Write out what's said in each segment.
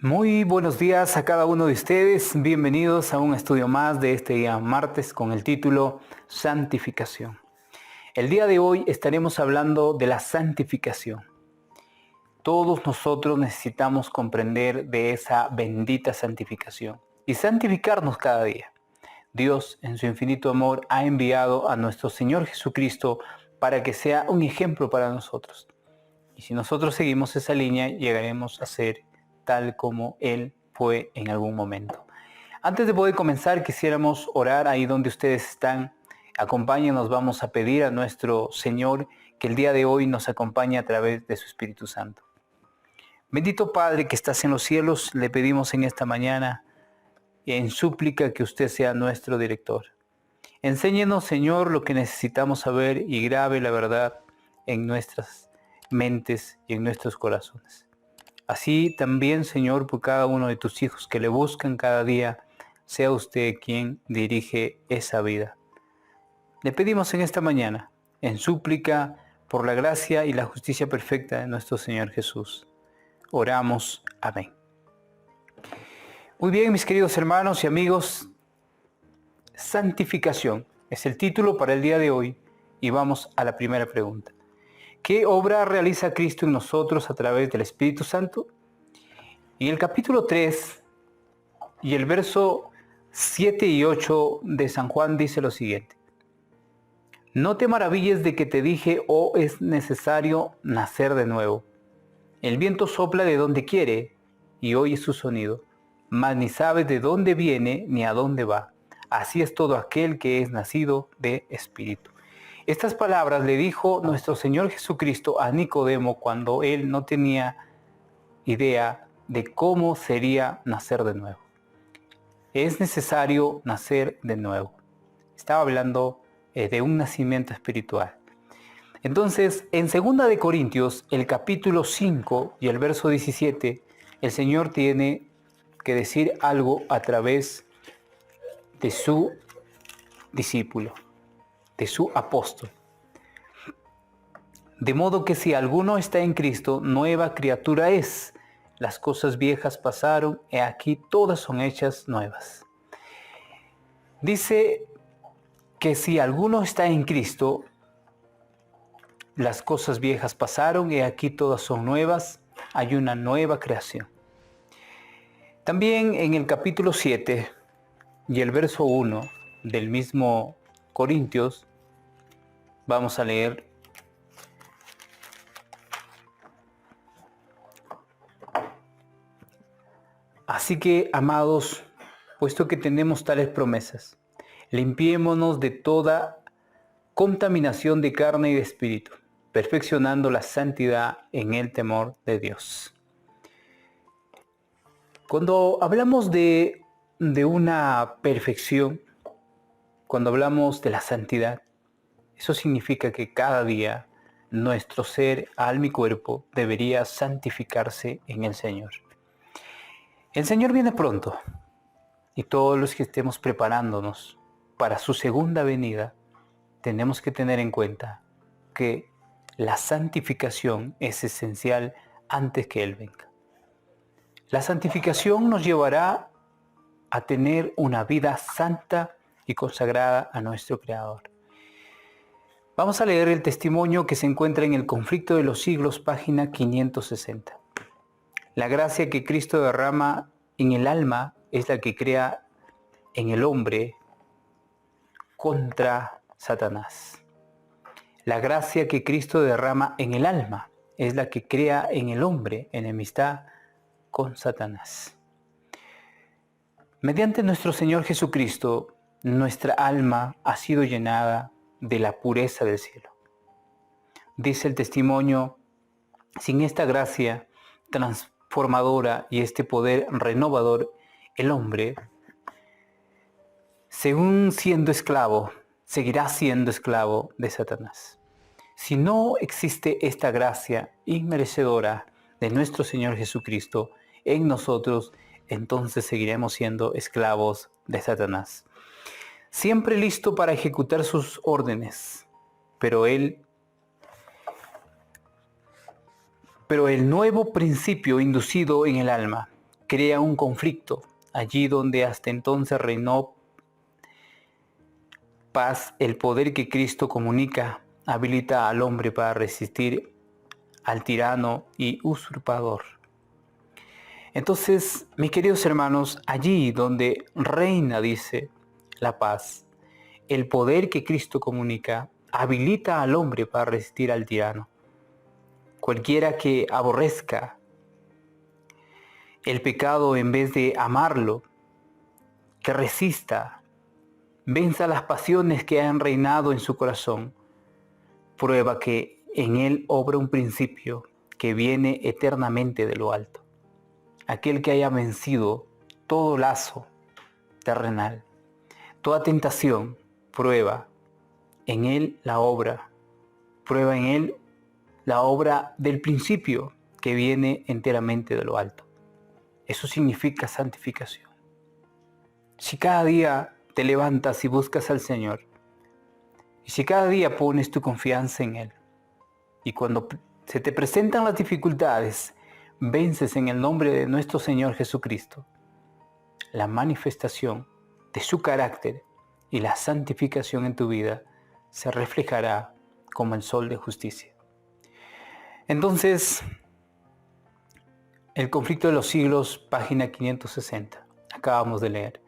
Muy buenos días a cada uno de ustedes. Bienvenidos a un estudio más de este día martes con el título Santificación. El día de hoy estaremos hablando de la santificación. Todos nosotros necesitamos comprender de esa bendita santificación y santificarnos cada día. Dios, en su infinito amor, ha enviado a nuestro Señor Jesucristo para que sea un ejemplo para nosotros. Y si nosotros seguimos esa línea, llegaremos a ser tal como Él fue en algún momento. Antes de poder comenzar, quisiéramos orar ahí donde ustedes están. Acompáñenos, vamos a pedir a nuestro Señor que el día de hoy nos acompañe a través de su Espíritu Santo. Bendito Padre que estás en los cielos, le pedimos en esta mañana en súplica que usted sea nuestro director. Enséñenos, Señor, lo que necesitamos saber y grabe la verdad en nuestras mentes y en nuestros corazones. Así también, Señor, por cada uno de tus hijos que le buscan cada día, sea usted quien dirige esa vida. Le pedimos en esta mañana, en súplica, por la gracia y la justicia perfecta de nuestro Señor Jesús. Oramos. Amén. Muy bien, mis queridos hermanos y amigos, santificación es el título para el día de hoy y vamos a la primera pregunta. ¿Qué obra realiza Cristo en nosotros a través del Espíritu Santo? En el capítulo 3 y el verso 7 y 8 de San Juan dice lo siguiente. No te maravilles de que te dije, es necesario nacer de nuevo. El viento sopla de donde quiere y oyes su sonido, mas ni sabes de dónde viene ni a dónde va. Así es todo aquel que es nacido de Espíritu. Estas palabras le dijo nuestro Señor Jesucristo a Nicodemo cuando él no tenía idea de cómo sería nacer de nuevo. Es necesario nacer de nuevo. Estaba hablando de un nacimiento espiritual. Entonces, en 2 de Corintios, el capítulo 5 y el verso 17, el Señor tiene que decir algo a través de su discípulo, de su apóstol. De modo que si alguno está en Cristo, nueva criatura es. Las cosas viejas pasaron, y aquí todas son hechas nuevas. Dice que si alguno está en Cristo, las cosas viejas pasaron, y aquí todas son nuevas, hay una nueva creación. También en el capítulo 7 y el verso 1 del mismo Corintios, vamos a leer. Así que, amados, puesto que tenemos tales promesas, limpiémonos de toda contaminación de carne y de espíritu, perfeccionando la santidad en el temor de Dios. Cuando hablamos de una perfección, cuando hablamos de la santidad, eso significa que cada día nuestro ser, alma y cuerpo debería santificarse en el Señor. El Señor viene pronto y todos los que estemos preparándonos para su segunda venida, tenemos que tener en cuenta que la santificación es esencial antes que Él venga. La santificación nos llevará a tener una vida santa y consagrada a nuestro Creador. Vamos a leer el testimonio que se encuentra en el Conflicto de los Siglos, página 560. La gracia que Cristo derrama en el alma es la que crea en el hombre contra Satanás. La gracia que Cristo derrama en el alma es la que crea en el hombre enemistad con Satanás. Mediante nuestro Señor Jesucristo, nuestra alma ha sido llenada de la pureza del cielo. Dice el testimonio, sin esta gracia transformadora y este poder renovador, el hombre, según siendo esclavo, seguirá siendo esclavo de Satanás. Si no existe esta gracia inmerecedora de nuestro Señor Jesucristo en nosotros, entonces seguiremos siendo esclavos de Satanás. Siempre listo para ejecutar sus órdenes, pero el nuevo principio inducido en el alma, crea un conflicto. Allí donde hasta entonces reinó paz, el poder que Cristo comunica habilita al hombre para resistir al tirano y usurpador. Entonces, mis queridos hermanos, allí donde reina, dice, la paz, el poder que Cristo comunica habilita al hombre para resistir al tirano. Cualquiera que aborrezca el pecado en vez de amarlo, que resista, venza las pasiones que han reinado en su corazón, prueba que en él obra un principio que viene eternamente de lo alto. Aquel que haya vencido todo lazo terrenal, toda tentación, prueba en él la obra, prueba en él la obra del principio que viene enteramente de lo alto. Eso significa santificación. Si cada día te levantas y buscas al Señor, y si cada día pones tu confianza en Él, y cuando se te presentan las dificultades, vences en el nombre de nuestro Señor Jesucristo, la manifestación de su carácter y la santificación en tu vida se reflejará como el sol de justicia. Entonces, el conflicto de los siglos, página 560, acabamos de leer.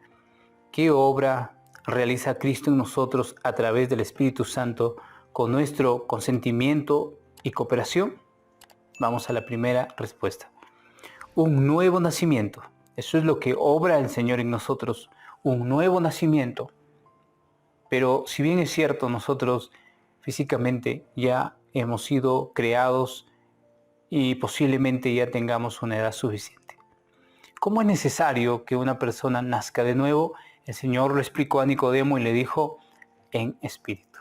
¿Qué obra realiza Cristo en nosotros a través del Espíritu Santo con nuestro consentimiento y cooperación? Vamos a la primera respuesta. Un nuevo nacimiento. Eso es lo que obra el Señor en nosotros, un nuevo nacimiento. Pero si bien es cierto, nosotros físicamente ya hemos sido creados y posiblemente ya tengamos una edad suficiente. ¿Cómo es necesario que una persona nazca de nuevo? El Señor lo explicó a Nicodemo y le dijo, en espíritu.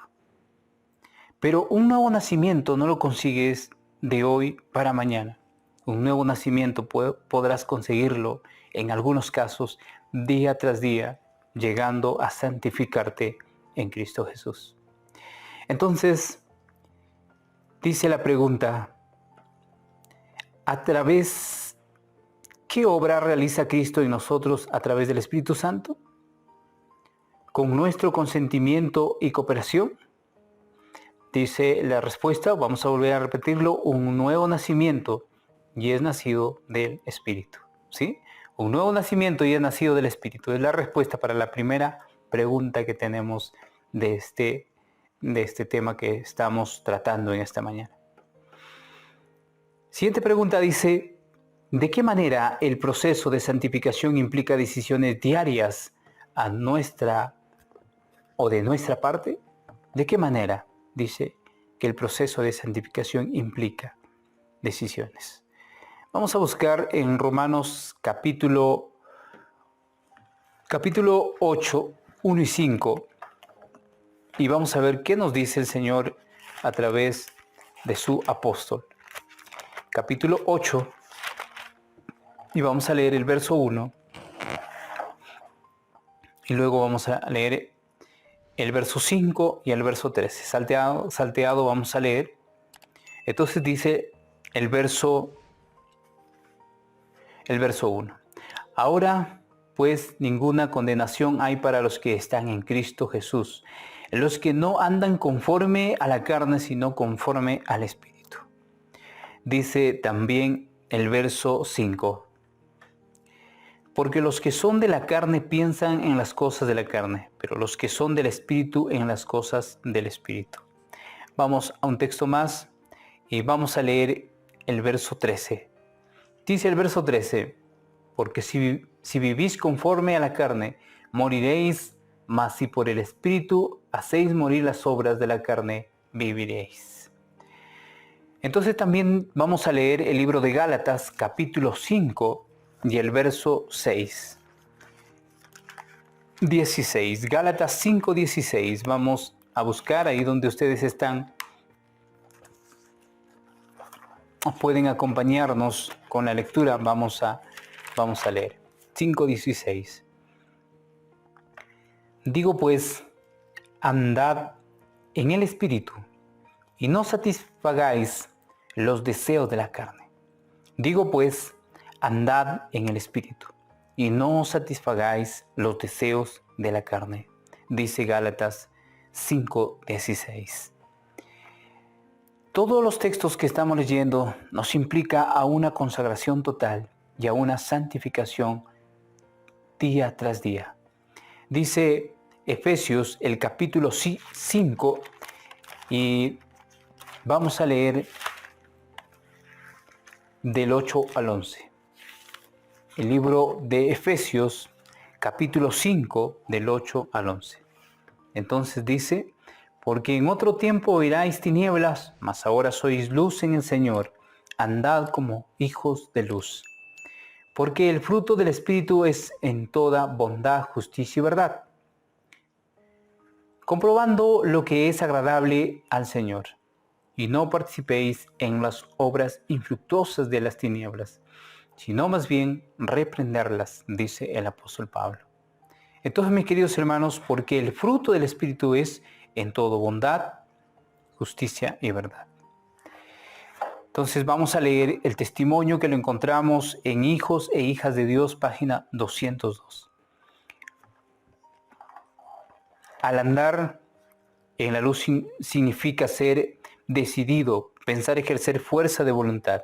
Pero un nuevo nacimiento no lo consigues de hoy para mañana. Un nuevo nacimiento podrás conseguirlo, en algunos casos, día tras día, llegando a santificarte en Cristo Jesús. Entonces, dice la pregunta, ¿qué obra realiza Cristo en nosotros a través del Espíritu Santo? ¿Con nuestro consentimiento y cooperación? Dice la respuesta, vamos a volver a repetirlo, un nuevo nacimiento y es nacido del Espíritu. ¿Sí? Un nuevo nacimiento y es nacido del Espíritu. Es la respuesta para la primera pregunta que tenemos de este tema que estamos tratando en esta mañana. Siguiente pregunta dice, ¿de qué manera el proceso de santificación implica decisiones diarias de nuestra parte? ¿De qué manera dice que el proceso de santificación implica decisiones? Vamos a buscar en Romanos capítulo 8, 1 y 5 y vamos a ver qué nos dice el Señor a través de su apóstol. Capítulo 8 y vamos a leer el verso 1 y luego vamos a leer el verso 5 y el verso 13. Salteado vamos a leer. Entonces dice el verso 1. Ahora pues ninguna condenación hay para los que están en Cristo Jesús, los que no andan conforme a la carne, sino conforme al Espíritu. Dice también el verso 5. Porque los que son de la carne piensan en las cosas de la carne, pero los que son del Espíritu en las cosas del Espíritu. Vamos a un texto más y vamos a leer el verso 13. Dice el verso 13, porque si vivís conforme a la carne, moriréis, mas si por el Espíritu hacéis morir las obras de la carne, viviréis. Entonces también vamos a leer el libro de Gálatas, capítulo 5, y el verso 16. Gálatas 5, 16. Vamos a buscar ahí donde ustedes están. Pueden acompañarnos con la lectura. Vamos a leer. 5, 16. Digo pues, andad en el Espíritu y no satisfagáis los deseos de la carne. Digo pues, andad en el Espíritu y no satisfagáis los deseos de la carne, dice Gálatas 5:16. Todos los textos que estamos leyendo nos implica a una consagración total y a una santificación día tras día. Dice Efesios el capítulo 5 y vamos a leer del 8 al 11. El libro de Efesios capítulo 5 del 8 al 11. Entonces dice: porque en otro tiempo erais tinieblas, mas ahora sois luz en el Señor. Andad como hijos de luz. Porque el fruto del Espíritu es en toda bondad, justicia y verdad, comprobando lo que es agradable al Señor. Y no participéis en las obras infructuosas de las tinieblas, sino más bien reprenderlas, dice el apóstol Pablo. Entonces, mis queridos hermanos, porque el fruto del Espíritu es en todo bondad, justicia y verdad. Entonces vamos a leer el testimonio que lo encontramos en Hijos e Hijas de Dios, página 202. Al andar en la luz significa ser decidido, pensar ejercer fuerza de voluntad,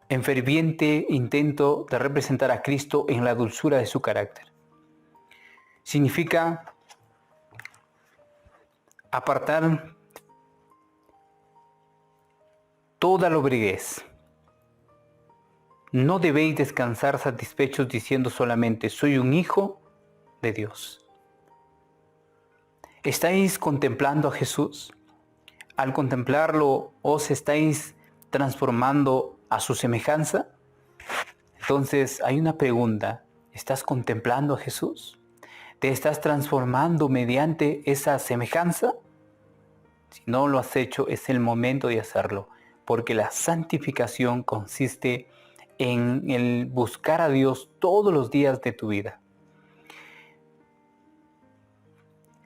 en ferviente intento de representar a Cristo en la dulzura de su carácter. Significa apartar toda lobreguez. No debéis descansar satisfechos diciendo solamente: soy un hijo de Dios. ¿Estáis contemplando a Jesús? Al contemplarlo, ¿os estáis transformando a su semejanza? Entonces hay una pregunta: ¿estás contemplando a Jesús? ¿Te estás transformando mediante esa semejanza? Si no lo has hecho, es el momento de hacerlo, porque la santificación consiste en el buscar a Dios todos los días de tu vida.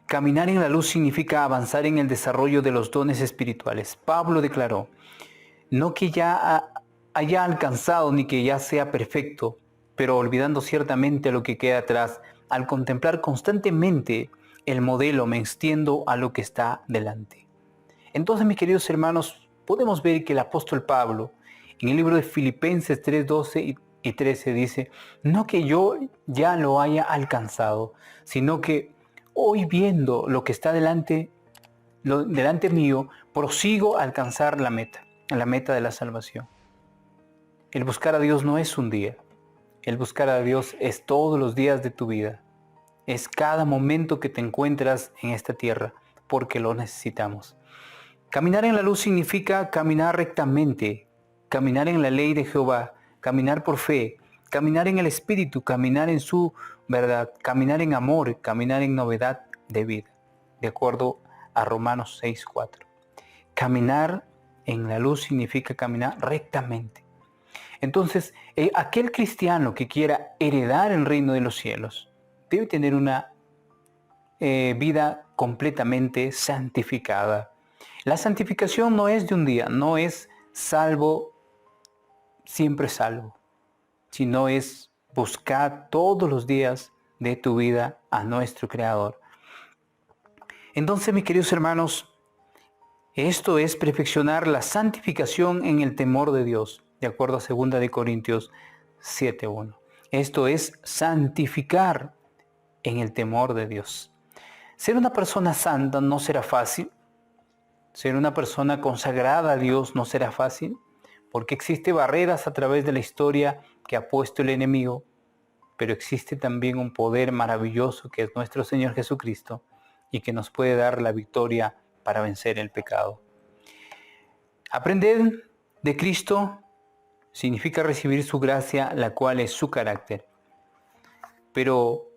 Caminar en la luz significa avanzar en el desarrollo de los dones espirituales. Pablo declaró: no que ya haya alcanzado ni que ya sea perfecto, pero olvidando ciertamente lo que queda atrás, al contemplar constantemente el modelo me extiendo a lo que está delante. Entonces, mis queridos hermanos, podemos ver que el apóstol Pablo, en el libro de Filipenses 3:12 y 13 dice: no que yo ya lo haya alcanzado, sino que hoy, viendo lo que está delante mío, prosigo a alcanzar la meta de la salvación. El buscar a Dios no es un día. El buscar a Dios es todos los días de tu vida. Es cada momento que te encuentras en esta tierra, porque lo necesitamos. Caminar en la luz significa caminar rectamente, caminar en la ley de Jehová, caminar por fe, caminar en el Espíritu, caminar en su verdad, caminar en amor, caminar en novedad de vida, de acuerdo a Romanos 6:4. Caminar en la luz significa caminar rectamente. Entonces, aquel cristiano que quiera heredar el reino de los cielos debe tener una vida completamente santificada. La santificación no es de un día, no es salvo, siempre salvo, sino es buscar todos los días de tu vida a nuestro Creador. Entonces, mis queridos hermanos, esto es perfeccionar la santificación en el temor de Dios, de acuerdo a 2 de Corintios 7:1. Esto es santificar en el temor de Dios. Ser una persona santa no será fácil. Ser una persona consagrada a Dios no será fácil, porque existen barreras a través de la historia que ha puesto el enemigo, pero existe también un poder maravilloso que es nuestro Señor Jesucristo y que nos puede dar la victoria para vencer el pecado. Aprender de Cristo significa recibir su gracia, la cual es su carácter. Pero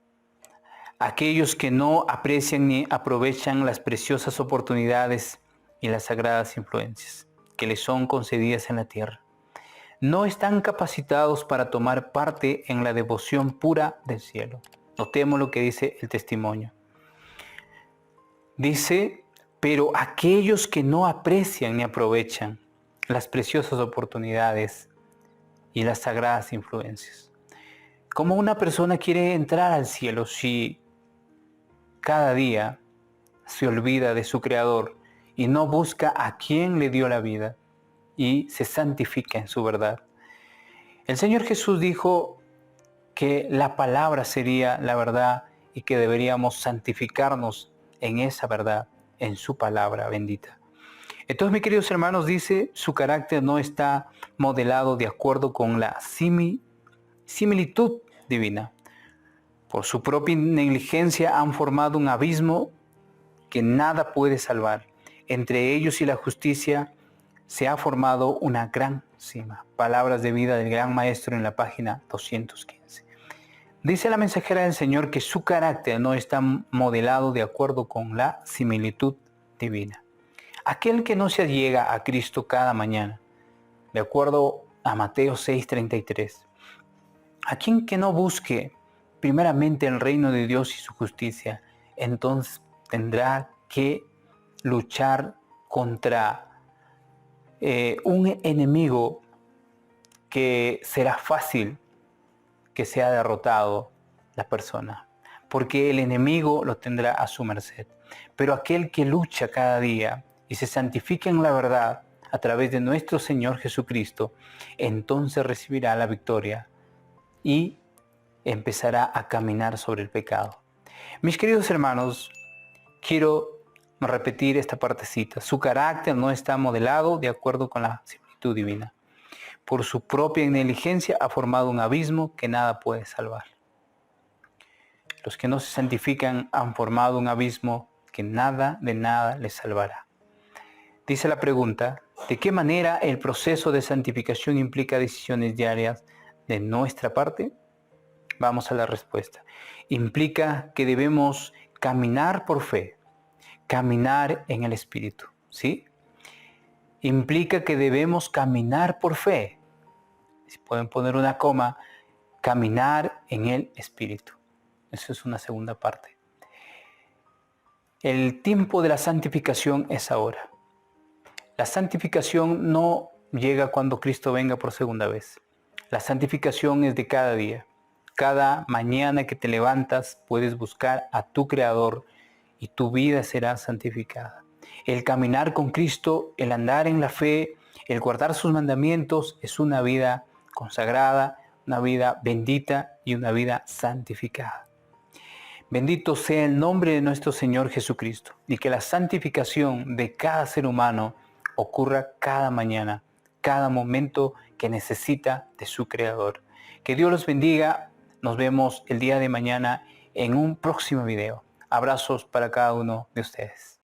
aquellos que no aprecian ni aprovechan las preciosas oportunidades y las sagradas influencias que les son concedidas en la tierra, no están capacitados para tomar parte en la devoción pura del cielo. Notemos lo que dice el testimonio. Dice: pero aquellos que no aprecian ni aprovechan las preciosas oportunidades y las sagradas influencias. ¿Cómo una persona quiere entrar al cielo si cada día se olvida de su Creador y no busca a quien le dio la vida y se santifica en su verdad? El Señor Jesús dijo que la palabra sería la verdad y que deberíamos santificarnos en esa verdad, en su palabra bendita. Entonces, mis queridos hermanos, dice, su carácter no está modelado de acuerdo con la similitud divina. Por su propia negligencia han formado un abismo que nada puede salvar. Entre ellos y la justicia se ha formado una gran cima. Palabras de vida del gran maestro en la página 215. Dice la mensajera del Señor que su carácter no está modelado de acuerdo con la similitud divina. Aquel que no se allega a Cristo cada mañana, de acuerdo a Mateo 6:33, aquel que no busque primeramente el reino de Dios y su justicia, entonces tendrá que luchar contra un enemigo que será fácil que sea derrotado la persona, porque el enemigo lo tendrá a su merced. Pero aquel que lucha cada día y se santifica en la verdad a través de nuestro Señor Jesucristo, entonces recibirá la victoria y empezará a caminar sobre el pecado. Mis queridos hermanos, quiero repetir esta partecita. Su carácter no está modelado de acuerdo con la similitud divina. Por su propia negligencia ha formado un abismo que nada puede salvar. Los que no se santifican han formado un abismo que nada de nada les salvará. Dice la pregunta, ¿de qué manera el proceso de santificación implica decisiones diarias de nuestra parte? Vamos a la respuesta. Implica que debemos caminar por fe, caminar en el Espíritu, ¿sí? Implica que debemos caminar por fe. Si pueden poner una coma, caminar en el Espíritu. Eso es una segunda parte. El tiempo de la santificación es ahora. La santificación no llega cuando Cristo venga por segunda vez. La santificación es de cada día. Cada mañana que te levantas puedes buscar a tu Creador y tu vida será santificada. El caminar con Cristo, el andar en la fe, el guardar sus mandamientos es una vida consagrada, una vida bendita y una vida santificada. Bendito sea el nombre de nuestro Señor Jesucristo y que la santificación de cada ser humano ocurra cada mañana, cada momento que necesita de su Creador. Que Dios los bendiga. Nos vemos el día de mañana en un próximo video. Abrazos para cada uno de ustedes.